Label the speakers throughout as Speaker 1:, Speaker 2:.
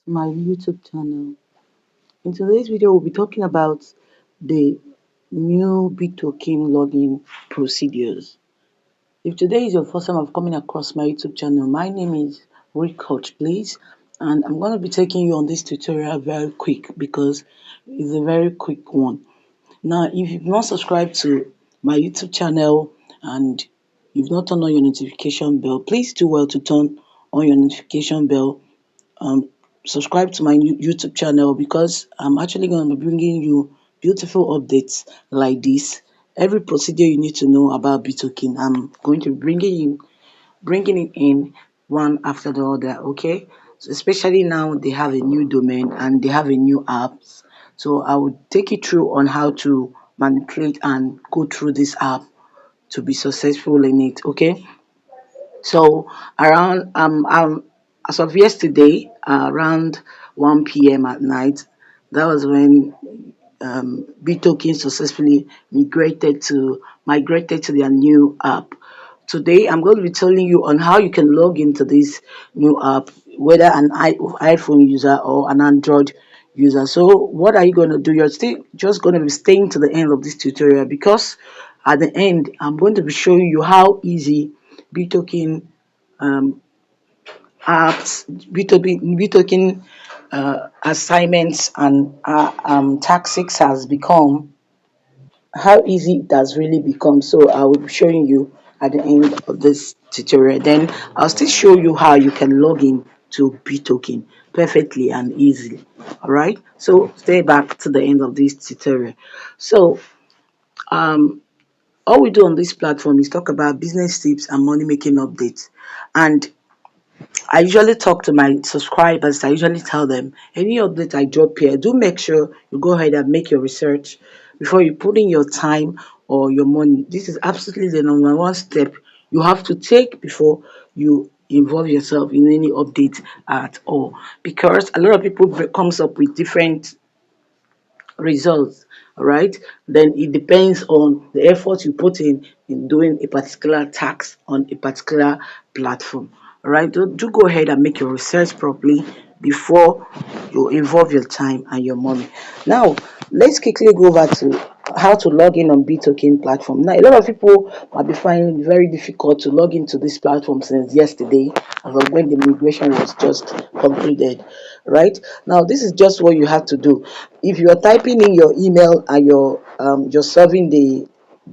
Speaker 1: My YouTube channel. In today's video, we'll be talking about the new Bittoken login procedures. If today is your first time of coming across my YouTube channel, my name is Rick Coach, please, and I'm going to be taking you on this tutorial very quick because it's a very quick one. Now, if you've not subscribed to my YouTube channel and you've not turned on your notification bell, please do well to turn on your notification bell. um Subscribe to my YouTube channel because I'm actually going to be bringing you beautiful updates like this. Every procedure you need to know about Bittoken, I'm going to be bringing it in one after the other. Okay, so especially now they have a new domain and they have a new apps. So I will take you through on how to manipulate and go through this app to be successful in it. Okay, so around as of yesterday, around 1 p.m. at night, that was when Bittoken successfully migrated to their new app. Today, I'm going to be telling you on how you can log into this new app, whether an iPhone user or an Android user. So, what are you going to do? You're still just going to be staying to the end of this tutorial because at the end, I'm going to be showing you how easy Bittoken um, apps, Bittoken assignments, and tactics has become, how easy it has really become. So I will be showing you at the end of this tutorial. Then I'll still show you how you can log in to Bittoken perfectly and easily. All right. So stay back to the end of this tutorial. So um, all we do on this platform is talk about business tips and money making updates. And I usually talk to my subscribers. I usually tell them any update I drop here, do make sure you go ahead and make your research before you put in your time or your money. This is absolutely the number one step you have to take before you involve yourself in any update at all. Because a lot of people comes up with different results, all right? Then it depends on the effort you put in doing a particular task on a particular platform. All right, do go ahead and make your research properly before you involve your time and your money. Now let's quickly go over to how to log in on Bittoken platform. Now a lot of people might be finding it very difficult to log into this platform since yesterday, as of when the migration was just concluded. Right now, this is just what you have to do. If you are typing in your email and you're serving the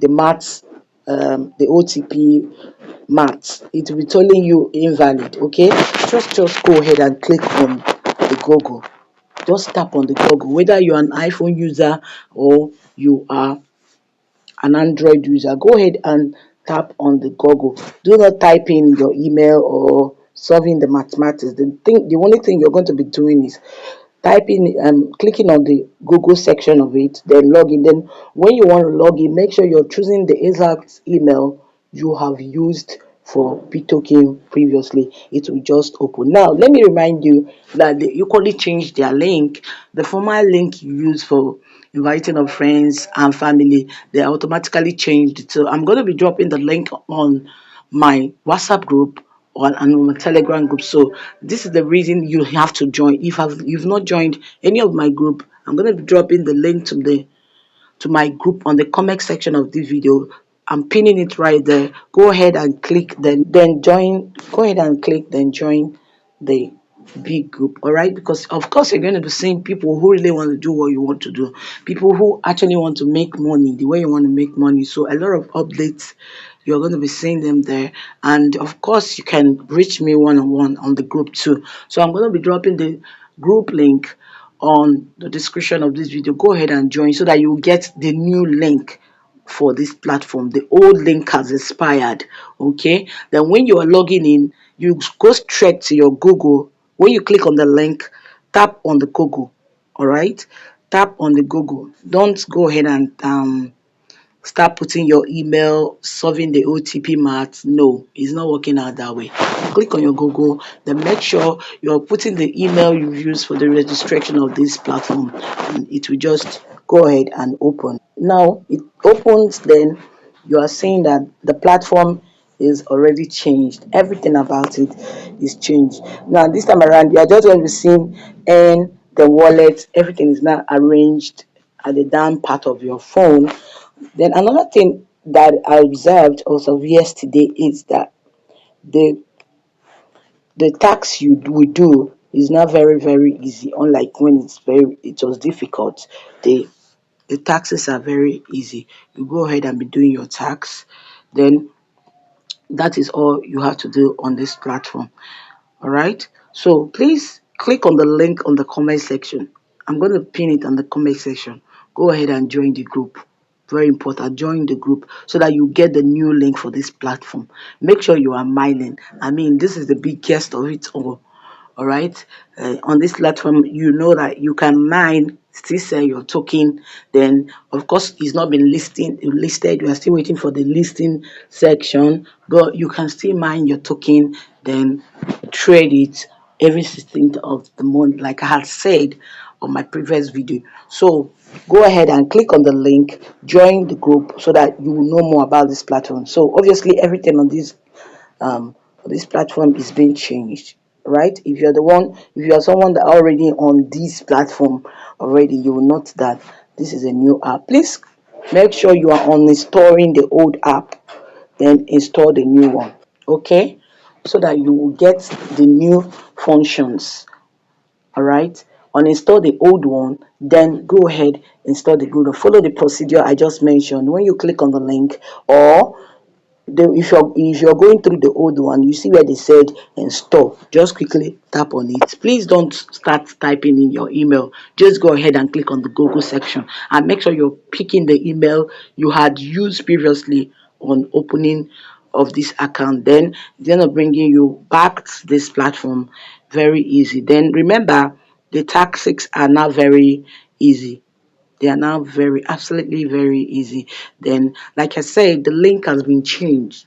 Speaker 1: maths, the OTP maths, it will be telling you invalid. Okay, just go ahead and click on the Google. Just tap on the Google, whether you're an iPhone user or you are an Android user. Go ahead and tap on the Google. Do not type in your email or solving the mathematics. The only thing you're going to be doing is typing, clicking on the Google section of it, then log in. Then when you want to log in, make sure you're choosing the exact email you have used for Bittoken previously. It will just open. Now let me remind you that they equally changed their link. The former link you use for inviting of friends and family, they automatically changed it. So I'm going to be dropping the link on my WhatsApp group on my Telegram group. So this is the reason you have to join. If you've not joined any of my group, I'm going to be dropping the link to my group on the comment section of this video. I'm pinning it right there. Go ahead and click, then join. Go ahead and click, then join the big group. All right, because of course you're going to be seeing people who really want to do what you want to do, people who actually want to make money the way you want to make money. So a lot of updates, you're going to be seeing them there. And of course you can reach me one-on-one on the group too. So I'm going to be dropping the group link on the description of this video. Go ahead and join so that you get the new link for this platform. The old link has expired. Okay, then when you are logging in, you go straight to your Google. When you click on the link, tap on the Google. All right, tap on the Google. Don't go ahead and start putting your email, solving the OTP math. No, it's not working out that way. Click on your Google, then make sure you're putting the email you use for the registration of this platform, and it will just go ahead and open. Now it opens, then you are seeing that the platform is already changed. Everything about it is changed. Now this time around, you are just going to be seeing and the wallet. Everything is now arranged at the down part of your phone. Then another thing that I observed also yesterday is that the the tax we do is now very easy. Unlike when it was difficult. The taxes are very easy. You go ahead and be doing your tax. Then that is all you have to do on this platform. All right. So please click on the link on the comment section. I'm going to pin it on the comment section. Go ahead and join the group. Very important. Join the group so that you get the new link for this platform. Make sure you are mining. I mean, this is the biggest of it all. All right. On this platform, you know that you can mine, still sell your token. Then, of course, it's not been listed. You are still waiting for the listing section, but you can still mine your token. Then trade it every 16th of the month, like I had said on my previous video. So go ahead and click on the link, join the group so that you will know more about this platform. So obviously everything on this platform is being changed, right? If you are someone that already on this platform already, you will note that this is a new app. Please make sure you are uninstalling the old app, then install the new one, okay? So that you will get the new functions. All right, uninstall the old one, then go ahead install the good one. Follow the procedure I just mentioned when you click on the link, or if you're going through the old one, you see where they said install, just quickly tap on it. Please don't start typing in your email. Just go ahead and click on the Google section and make sure you're picking the email you had used previously on opening of this account. Then it's gonna bringing you back to this platform very easy. Then remember, the tactics are now very easy. They are now very, absolutely very easy. Then, like I said, the link has been changed,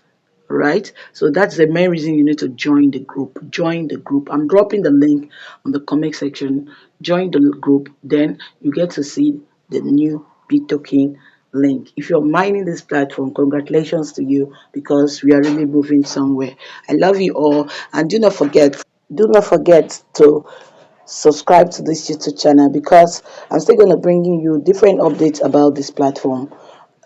Speaker 1: right? So that's the main reason you need to join the group. Join the group. I'm dropping the link on the comment section. Join the group. Then you get to see the new Bittoken link. If you're mining this platform, congratulations to you because we are really moving somewhere. I love you all, and do not forget to subscribe to this YouTube channel because I'm still going to bringing you different updates about this platform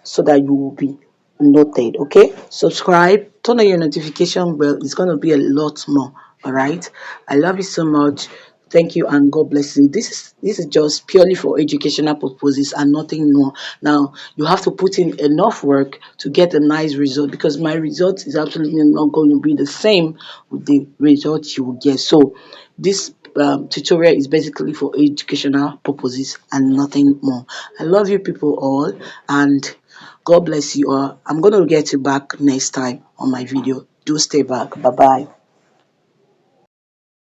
Speaker 1: so that you will be noted. Okay, subscribe, turn on your notification bell. It's going to be a lot more. All right, I love you so much. Thank you and God bless you. This is just purely for educational purposes and nothing more. Now you have to put in enough work to get a nice result because my result is absolutely not going to be the same with the result you will get. So this tutorial is basically for educational purposes and nothing more. I love you people all, and God bless you all. I'm going to get you back next time on my video. Do stay back. Bye bye.